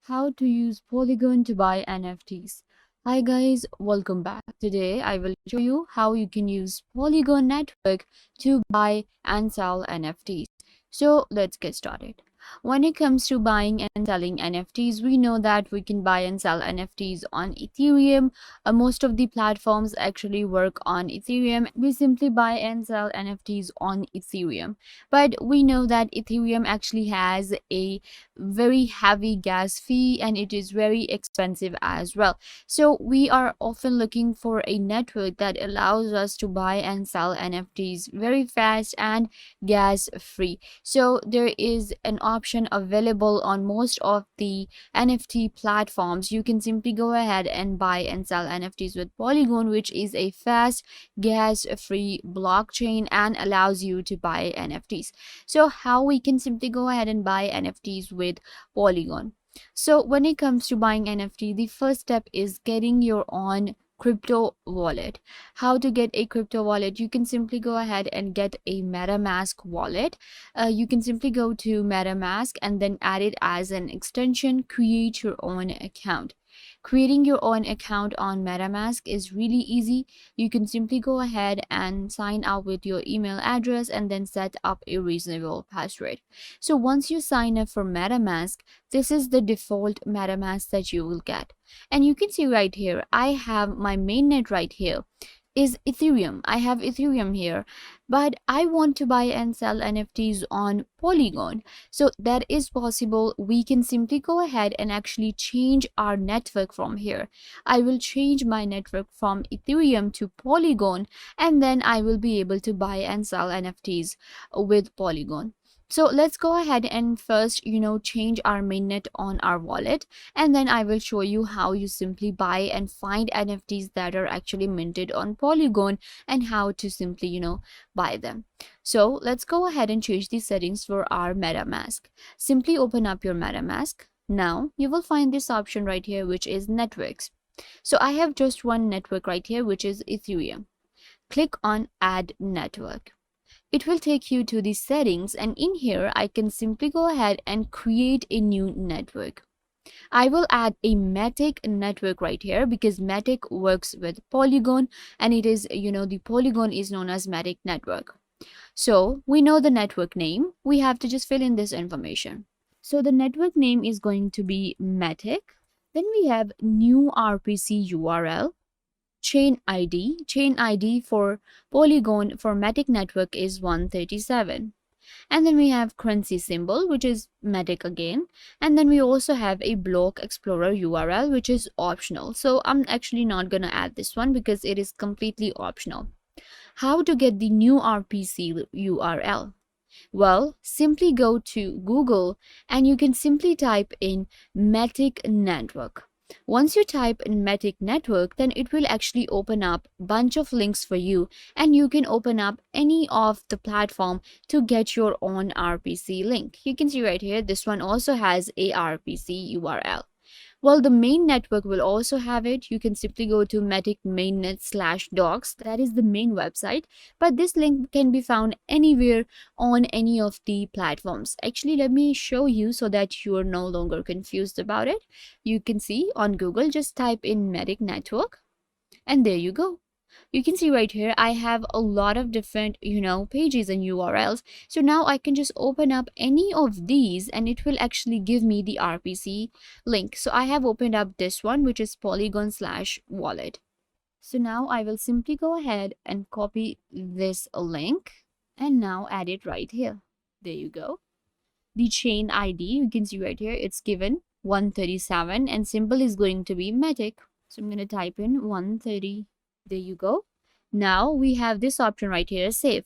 How to use Polygon to buy NFTs. Hi guys, welcome back. Today I will show you how you can use Polygon network to buy and sell NFTs. So let's get started. When it comes to buying and selling NFTs, we know that we can buy and sell NFTs on Ethereum. Most of the platforms actually work on Ethereum. We simply buy and sell NFTs on Ethereum. But we know that Ethereum actually has a very heavy gas fee and it is very expensive as well. So we are often looking for a network that allows us to buy and sell NFTs very fast and gas free. So there is an option available on most of the NFT platforms. You can simply go ahead and buy and sell NFTs with Polygon, which is a fast gas free blockchain and allows you to buy NFTs. So how we can simply go ahead and buy NFTs with Polygon. So when it comes to buying NFT, the first step is getting your own crypto wallet. How to get a crypto wallet? You can simply go ahead and get a MetaMask wallet. You can simply go to MetaMask and then add it as an extension, create your own account. Creating your own account on MetaMask is really easy. You can simply go ahead and sign up with your email address and then set up a reasonable password. So once you sign up for MetaMask, this is the default MetaMask that you will get. And you can see right here, I have my mainnet right here is Ethereum. I have Ethereum here, but I want to buy and sell NFTs on Polygon. So that is possible. We can simply go ahead and actually change our network from here. I will change my network from Ethereum to Polygon, and then I will be able to buy and sell NFTs with Polygon. So let's go ahead and first, change our mainnet on our wallet, and then I will show you how you simply buy and find NFTs that are actually minted on Polygon and how to simply, buy them. So let's go ahead and change the settings for our MetaMask. Simply open up your MetaMask. Now you will find this option right here, which is networks. So I have just one network right here, which is Ethereum. Click on add network. It will take you to the settings, and in here I can simply go ahead and create a new network. I will add a Matic network right here because Matic works with Polygon, and it is, the Polygon is known as Matic network. So we know the network name. We have to just fill in this information. So the network name is going to be Matic. Then we have new RPC URL. Chain ID for Polygon for Matic network is 137. And then we have currency symbol, which is Matic again. And then we also have a block explorer URL, which is optional. So I'm actually not going to add this one because it is completely optional. How to get the new RPC URL? Well, simply go to Google and you can simply type in Matic network. Once you type in Matic network, then it will actually open up a bunch of links for you, and you can open up any of the platform to get your own RPC link. You can see right here, this one also has a RPC URL. Well, the main network will also have it. You can simply go to Matic mainnet/docs. That is the main website. But this link can be found anywhere on any of the platforms. Actually, let me show you so that you are no longer confused about it. You can see on Google, just type in Matic network, and there you go. You can see right here, I have a lot of different, pages and URLs. So now I can just open up any of these and it will actually give me the RPC link. So I have opened up this one, which is Polygon/wallet. So now I will simply go ahead and copy this link and now add it right here. There you go. The chain ID, you can see right here, it's given 137 and symbol is going to be Matic. So I'm going to type in 130. There you go. Now we have this option right here, save.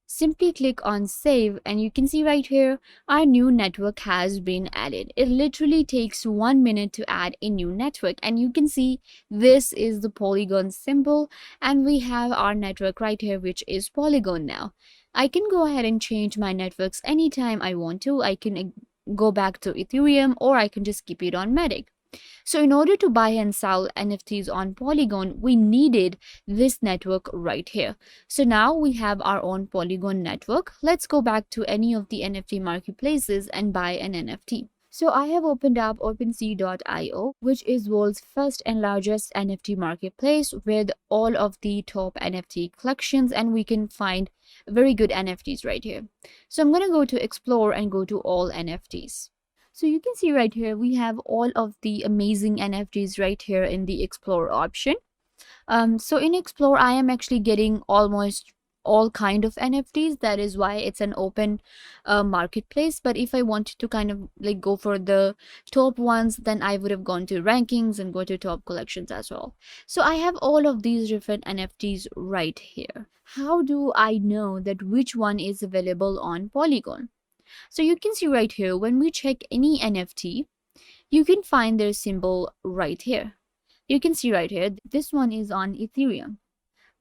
Simply click on save and you can see right here our new network has been added. It literally takes 1 minute to add a new network, and you can see this is the Polygon symbol and we have our network right here, which is Polygon. Now I can go ahead and change my networks anytime I want to. I can go back to Ethereum or I can just keep it on Matic. So in order to buy and sell NFTs on Polygon, we needed this network right here. So now we have our own Polygon network. Let's go back to any of the NFT marketplaces and buy an NFT. So I have opened up OpenSea.io, which is world's first and largest NFT marketplace with all of the top NFT collections, and we can find very good NFTs right here. So I'm going to go to explore and go to all NFTs. So you can see right here, we have all of the amazing NFTs right here in the explore option. So in explore I am actually getting almost all kind of NFTs. That is why it's an open marketplace. But if I wanted to kind of like go for the top ones, then I would have gone to rankings and go to top collections as well. So I have all of these different NFTs right here. How do I know that which one is available on Polygon? So you can see right here, when we check any NFT, you can find their symbol right here. You can see right here, this one is on Ethereum,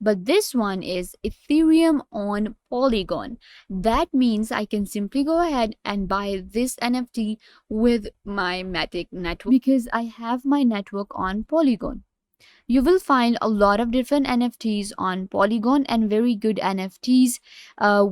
but this one is Ethereum on Polygon. That means I can simply go ahead and buy this NFT with my Matic network because I have my network on Polygon. You will find a lot of different NFTs on Polygon and very good NFTs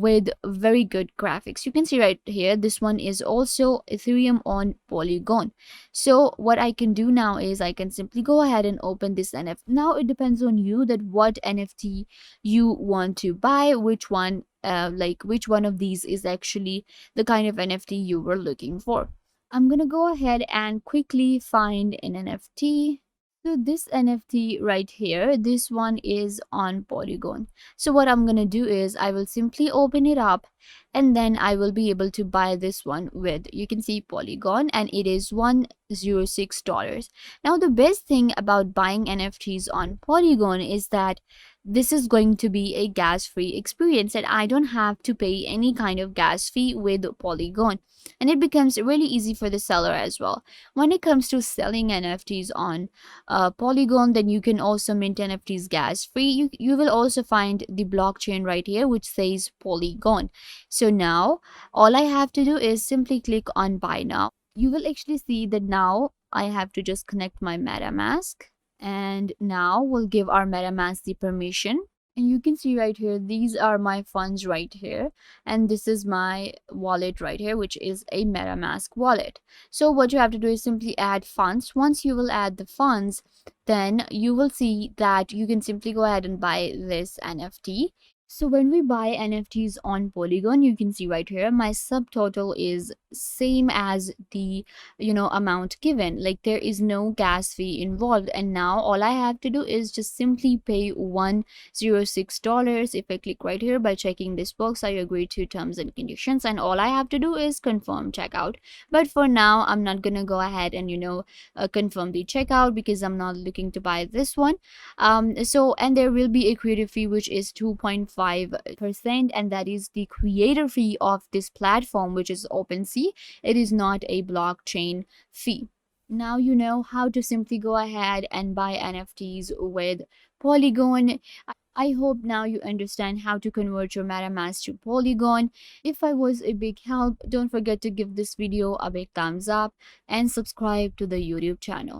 with very good graphics. You can see right here, this one is also Ethereum on Polygon. So what I can do now is I can simply go ahead and open this NFT. Now it depends on you that what NFT you want to buy, which one which one of these is actually the kind of NFT you were looking for. I'm gonna go ahead and quickly find an NFT. So this NFT right here, this one is on Polygon. So what I'm gonna do is I will simply open it up and then I will be able to buy this one with, you can see Polygon, and it is $106. Now the best thing about buying NFTs on Polygon is that this is going to be a gas-free experience and I don't have to pay any kind of gas fee with Polygon. And it becomes really easy for the seller as well. When it comes to selling NFTs on Polygon, then you can also mint NFTs gas free. You will also find the blockchain right here which says Polygon. So now all I have to do is simply click on buy now. You will actually see that now I have to just connect my MetaMask, and now we'll give our MetaMask the permission. And you can see right here, these are my funds right here, and this is my wallet right here, which is a MetaMask wallet. So what you have to do is simply add funds. Once you will add the funds, then you will see that you can simply go ahead and buy this NFT. So when we buy NFTs on Polygon, you can see right here, my subtotal is same as the amount given. Like there is no gas fee involved, and now all I have to do is just simply pay $106. If I click right here by checking this box, I agree to terms and conditions, and all I have to do is confirm checkout. But for now, I'm not gonna go ahead and confirm the checkout because I'm not looking to buy this one. And there will be a creator fee which is 2.5%, and that is the creator fee of this platform, which is OpenSea. It is not a blockchain fee. Now you know how to simply go ahead and buy NFTs with Polygon. I hope now you understand how to convert your MetaMask to Polygon. If I was a big help, don't forget to give this video a big thumbs up and subscribe to the YouTube channel.